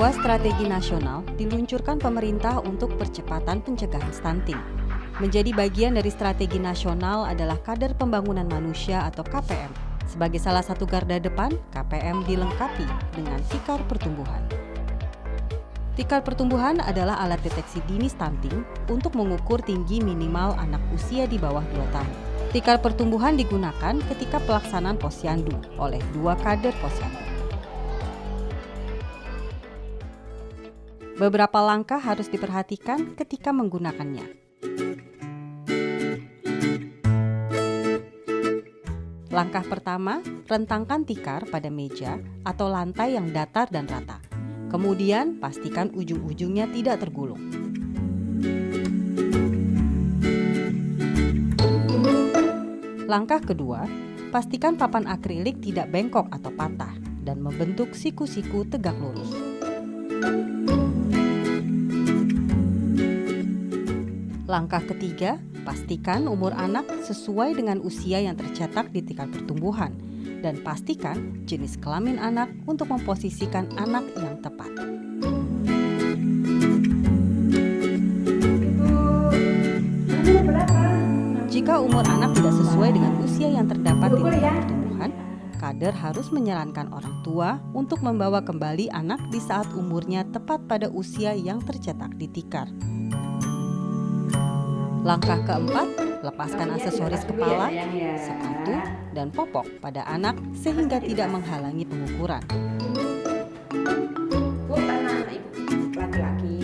Sebuah strategi nasional diluncurkan pemerintah untuk percepatan pencegahan stunting. Menjadi bagian dari strategi nasional adalah Kader Pembangunan Manusia atau KPM. Sebagai salah satu garda depan, KPM dilengkapi dengan tikar pertumbuhan. Tikar pertumbuhan adalah alat deteksi dini stunting untuk mengukur tinggi minimal anak usia di bawah 2 tahun. Tikar pertumbuhan digunakan ketika pelaksanaan posyandu oleh 2 kader posyandu. Beberapa langkah harus diperhatikan ketika menggunakannya. Langkah pertama, rentangkan tikar pada meja atau lantai yang datar dan rata. Kemudian, pastikan ujung-ujungnya tidak tergulung. Langkah kedua, pastikan papan akrilik tidak bengkok atau patah dan membentuk siku-siku tegak lurus. Langkah ketiga, pastikan umur anak sesuai dengan usia yang tercetak di tikar pertumbuhan dan pastikan jenis kelamin anak untuk memposisikan anak yang tepat. Jika umur anak tidak sesuai dengan usia yang terdapat di tikar pertumbuhan, kader harus menyarankan orang tua untuk membawa kembali anak di saat umurnya tepat pada usia yang tercetak di tikar. Langkah keempat, lepaskan aksesoris kepala, sepatu, dan popok pada anak sehingga tidak menghalangi pengukuran.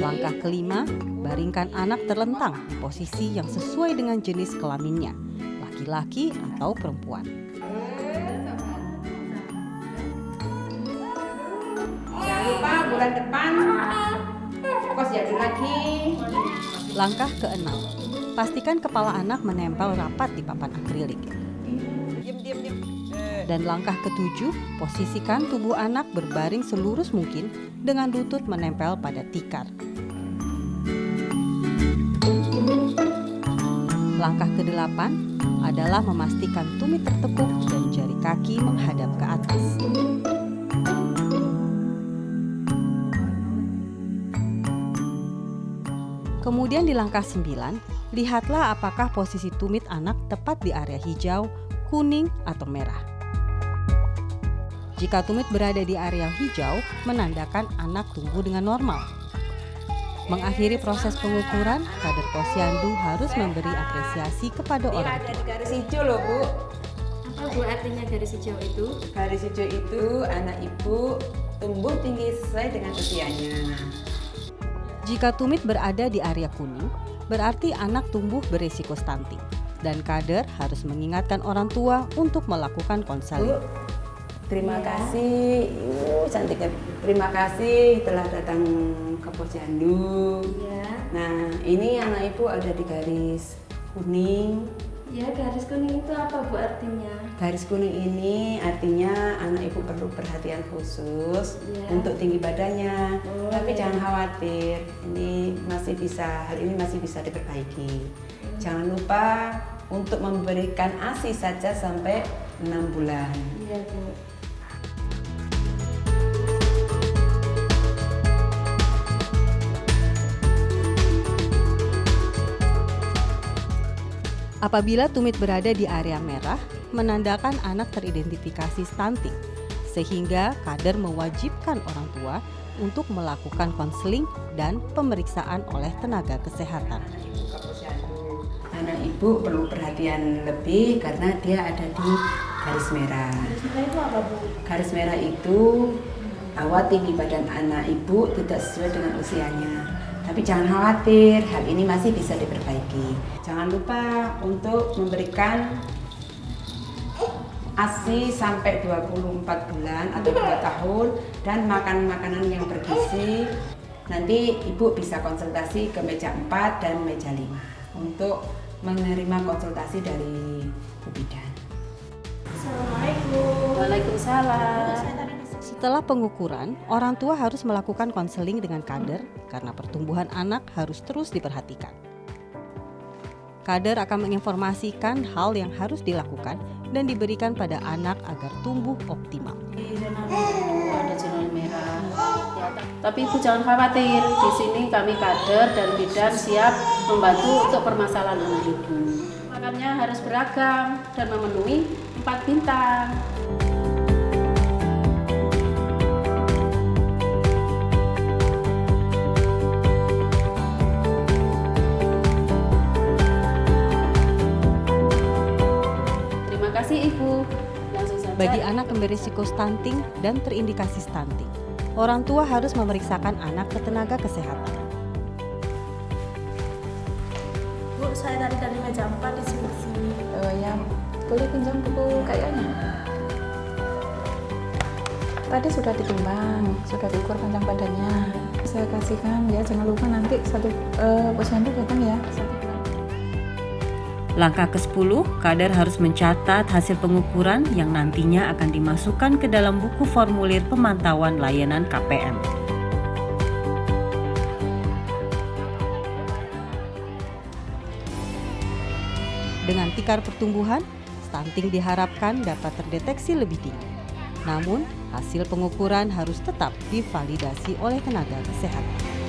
Langkah kelima, baringkan anak terlentang di posisi yang sesuai dengan jenis kelaminnya, laki-laki atau perempuan. Jangan lupa bulan depan posyandu lagi. Langkah keenam, pastikan kepala anak menempel rapat di papan akrilik. Dan langkah ketujuh, posisikan tubuh anak berbaring selurus mungkin dengan lutut menempel pada tikar. Langkah kedelapan adalah memastikan tumit tertekuk dan jari kaki menghadap ke atas. Kemudian di langkah 9, lihatlah apakah posisi tumit anak tepat di area hijau, kuning, atau merah. Jika tumit berada di area hijau, menandakan anak tumbuh dengan normal. Mengakhiri proses pengukuran, kader posyandu harus memberi apresiasi kepada orang tua. Ada di garis hijau loh, Bu. Apa Bu artinya garis hijau itu? Garis hijau itu anak ibu tumbuh tinggi sesuai dengan usianya. Jika tumit berada di area kuning, berarti anak tumbuh berisiko stunting. Dan kader harus mengingatkan orang tua untuk melakukan konseling. Terima kasih, cantiknya. Terima kasih telah datang ke posyandu. Ya. Nah, ini anak ibu ada di garis kuning. Ya, garis kuning itu apa Bu artinya? Garis kuning ini artinya anak ibu perlu perhatian khusus untuk tinggi badannya. Tapi jangan khawatir, hal ini masih bisa diperbaiki. Jangan lupa untuk memberikan ASI saja sampai 6 bulan. Iya Bu. Apabila tumit berada di area merah, menandakan anak teridentifikasi stunting, sehingga kader mewajibkan orang tua untuk melakukan konseling dan pemeriksaan oleh tenaga kesehatan. Anak ibu perlu perhatian lebih karena dia ada di garis merah. Garis merah itu apa Bu? Garis merah itu bahwa tinggi badan anak ibu tidak sesuai dengan usianya. Tapi jangan khawatir, hal ini masih bisa diperbaiki. Jangan lupa untuk memberikan ASI sampai 24 bulan atau 2 tahun dan makan makanan yang bergizi. Nanti ibu bisa konsultasi ke meja 4 dan meja 5 untuk menerima konsultasi dari Bu Bidan. Assalamualaikum. Waalaikumsalam. Setelah pengukuran, orang tua harus melakukan konseling dengan kader karena pertumbuhan anak harus terus diperhatikan. Kader akan menginformasikan hal yang harus dilakukan dan diberikan pada anak agar tumbuh optimal. Ada zona merah. Tapi Ibu jangan khawatir, di sini kami kader dan bidan siap membantu untuk permasalahan anak Ibu. Makannya harus beragam dan memenuhi 4 bintang. Terima kasih Ibu. Langsung saja. Bagi anak yang berisiko stunting dan terindikasi stunting, orang tua harus memeriksakan anak ke tenaga kesehatan. Bu, saya dari meja 4 di sini. Ya, boleh pinjam buku kayaknya. Tadi sudah ditimbang, sudah diukur panjang badannya. Saya kasihkan ya, jangan lupa nanti posyandu datang ya. Langkah ke-10, kader harus mencatat hasil pengukuran yang nantinya akan dimasukkan ke dalam buku formulir pemantauan layanan KPM. Dengan tikar pertumbuhan, stunting diharapkan dapat terdeteksi lebih dini. Namun, hasil pengukuran harus tetap divalidasi oleh tenaga kesehatan.